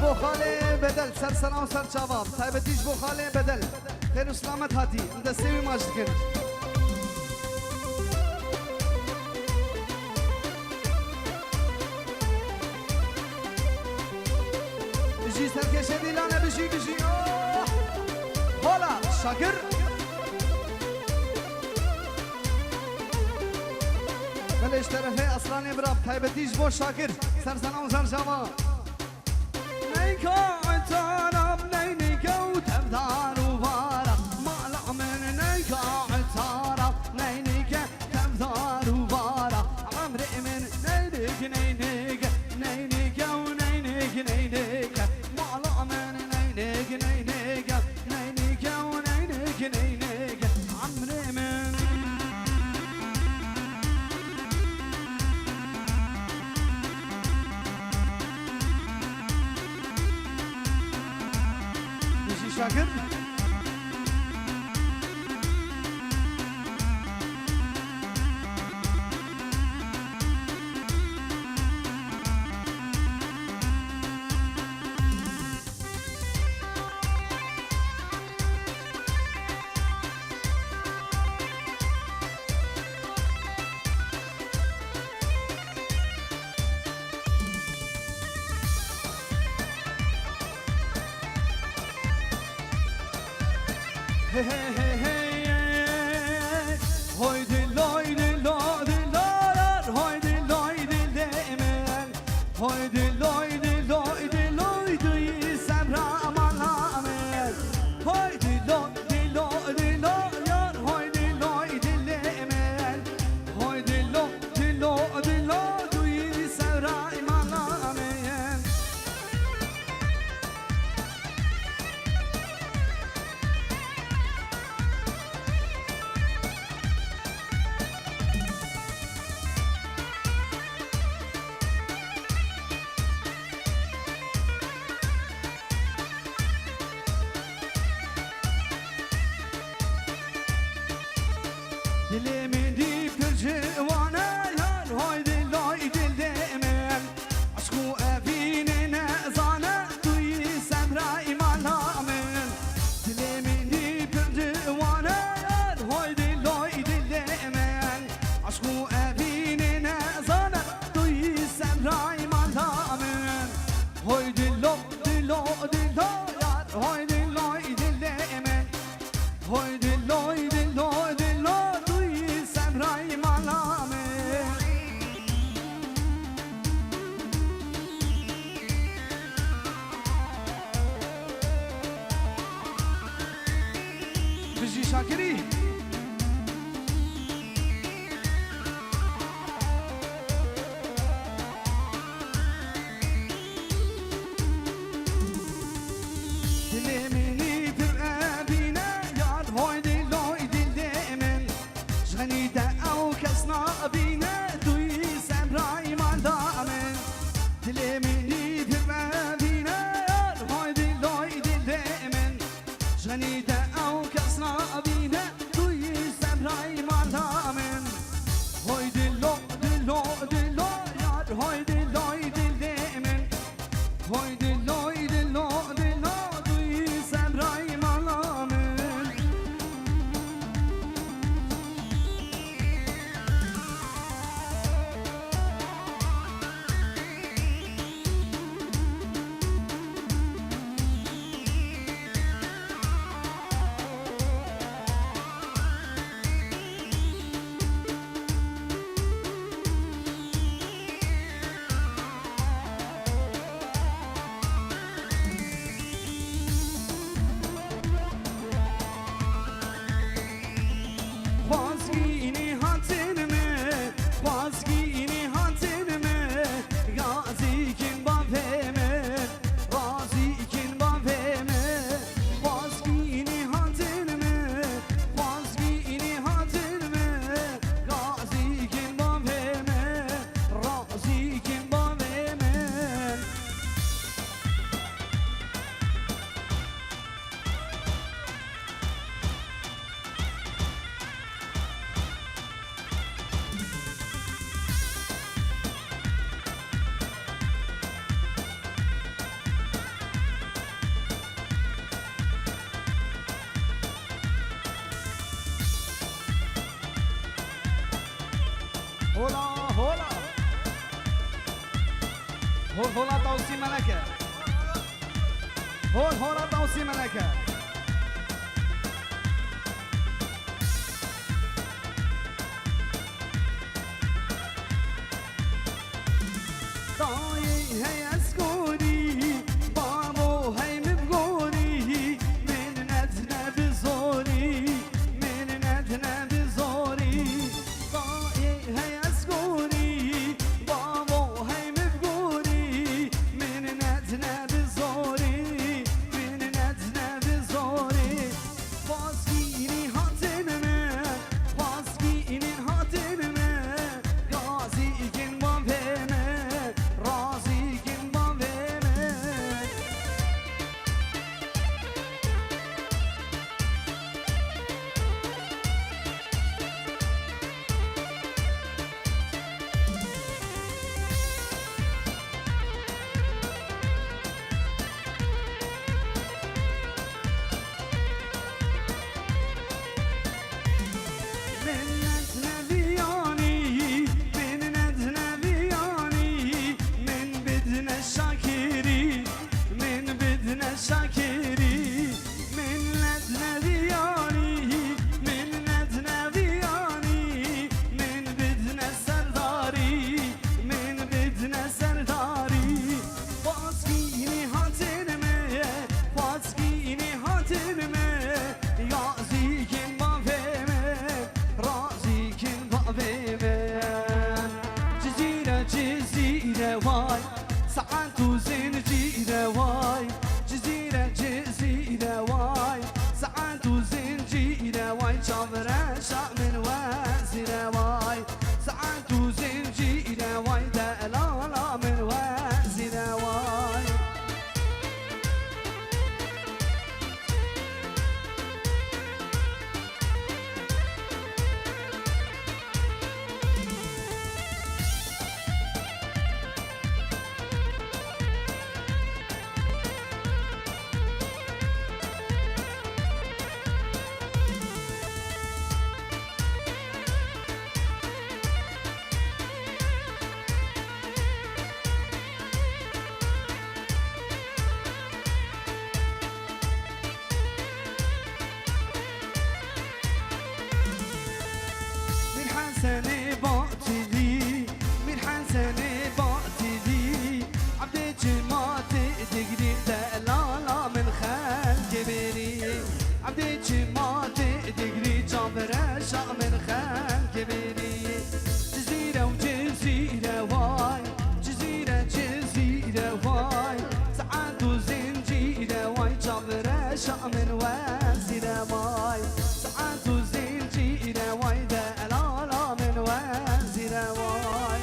بو خاله بدل سر سنا و سر جواب تایبتیش بو خاله بدل خیر و سلامت هاتی انده سیوی ماجد کن بجی سرکشه دیلانه بجی حالا شاکر بلش طرفه اصلانی براب تایبتیش بو شاکر سر سنا و سر جواب نیکا اتارم نینیکا و تبدار و وارا مالا من نیکا اتارم نینیکا تبدار و وارا عمر من نینیک نینیک نینیکا و نینیک نینیک مالا من نینیک نینیک نینیکا و نینیک نینیک عمر من شاكر hey hey hey hey hoy diloy diloy diloy hoy diloy dilemel hoy diloy diloy diloy duy sabra amanamel hoy diloy diloy diloy hoy diloy dilemel hoy diloy diloy diloy duy sabra amanamel Dilimin dip percivanı yar hoy diloy dil demel aşku evine zana duy semra imanamın Dilimin dip percivanı yar hoy diloy dil demel aşku evine zana duy semra imanamın Hoy diloy diloy diloy yar hoy diloy dil demel hoy diloy diloy diloy Semra'yım anamı Bizi Şakiri Dilimini bir ebine yar hoy diloy dil demen Jgani da او كسنا بينا دوي سمراي مالدامن دلمني دمدينا يار هاي دلوي دلمن جغني دا او كسنا بينا دوي سمراي مالدامن هاي دلو دلو دلو يار هاي دلوي دلمن هاي دلوي دلو دلو دوي سمراي مالدامن هولا هولا هولا توصي ملكة هولا توصي ملكة طايق هي اسكوني بابو هي مبقوني من ندنا بزوري من ندنا بزوري طايق هي اسكوني بابو هي مبقوني من ندنا بزوري من ندنا بزوري فاسكيني هاتنما فاسكيني هاتنما غازي كن بابهما رازي كن بابهما من ندنا بياني من ندنا بياني من بدنا الشاكري من بدنا الشاكري من ندنا بياني من ندنا بياني من بدنا السرداري من بدنا السرداري فاسكيني هاتنما فاسكيني هاتنما يازيكن بابهما رازيكن بابهما جزيرة جزيرة واي ساعات وزنجيرة واي جزيرة جزيرة واي ساعات وزنجيرة واي شابرة شاء من وازرة واي ساعات وزنجيرة واي دلالة من وازرة واي من حسني بعتلي من حسني بعتلي عبدك ما تقدري دلالة من خال كبيري عبدك ما تقدري جابر شاء من خال كبيري جزيرة وجزيرة واي جزيرة جزيرة واي سعاد وزنجيرة واي جابر شاء من وازرة واي سعاد وزنجيرة واي دلالة من وازرة واي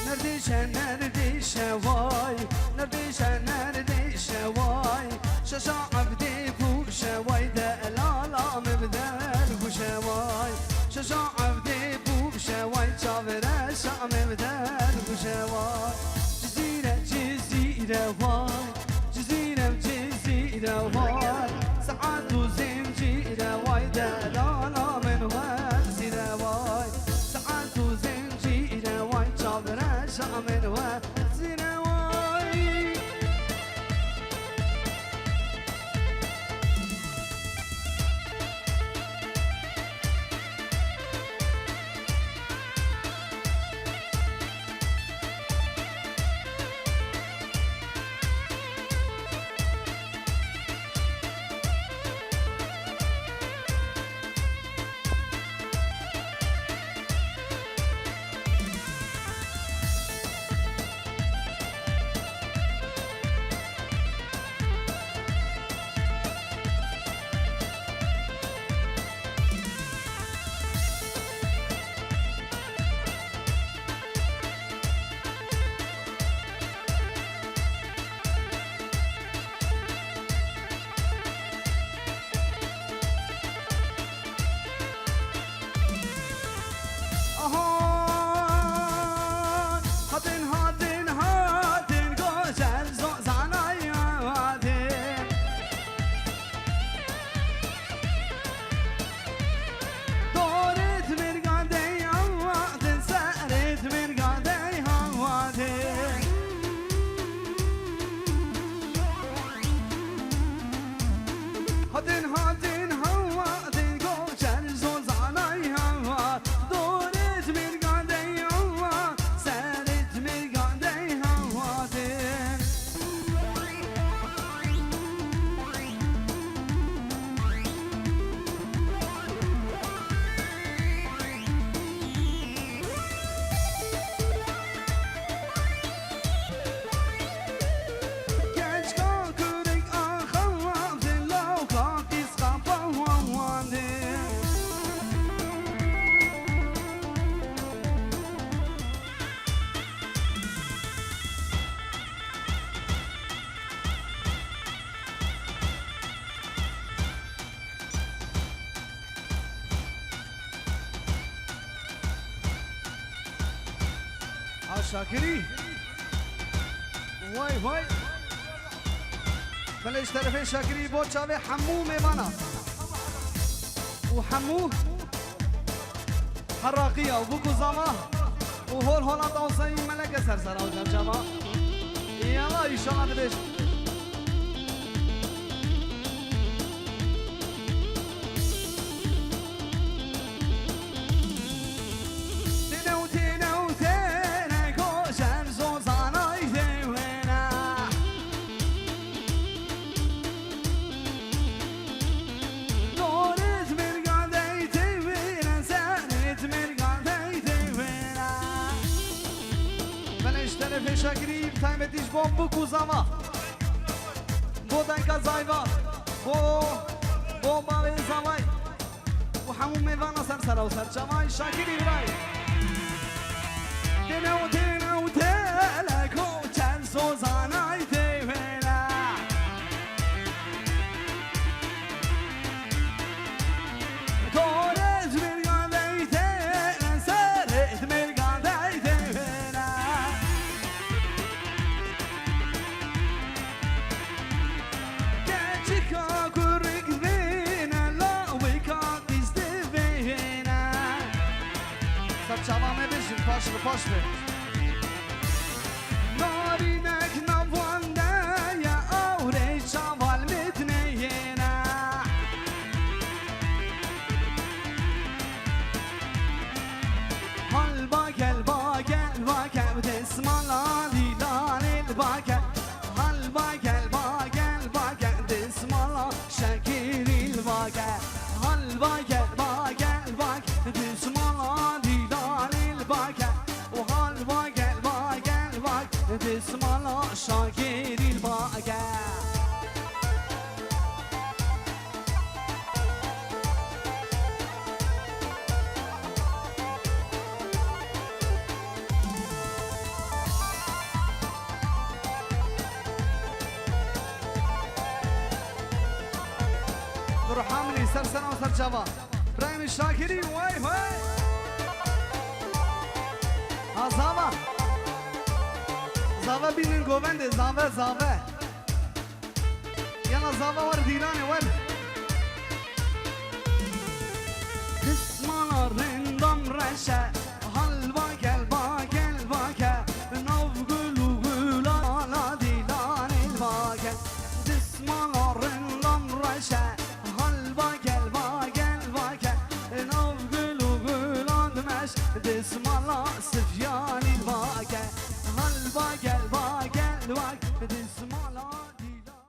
نرديشة واي نرديشة واي شاشا عبدي بوشة واي دلالة مبدل بوشة واي شاشا عبدي بوشة واي شابرة شا مبدل بوشة واي جزيرة جزيرة واي جزيرة جزيرة واي سعاد وزنجيرة واي دلالة من وازرة واي سعاد وزنجيرة واي شابرة شا من وازرة واي شاكري واي واي بلش طرفين شاكري بوتشاوي حمو ميوانا وحمو حراقية وبوكو زاما وهول هولا توصي ملكة سرسرة وزرجما يلا إن شاء الله دبش شاكري تایمتیش بوم بکو زما بو دنکا زایوا بو باوی زمای و همون میوانا سر و سر جمای شاکری برای دنو تلکو چند سوزانای تیوینا دورت مرگان دیتن سرت مرگان دیتن Çavame bizim paşlı paşlı Narinek navanda ya avre çaval mitneyena Halba gel ba desmala dilan el ba Halba gel ba desmala şekiril ba Halba gel ba desmala بسمالا شاكر الباقة روح عاملي سر سنة وسر جوا برايم الشاكري واي واي عظامة زاوه بینن گوبنده زاوه یانا زاوه ور دیرانه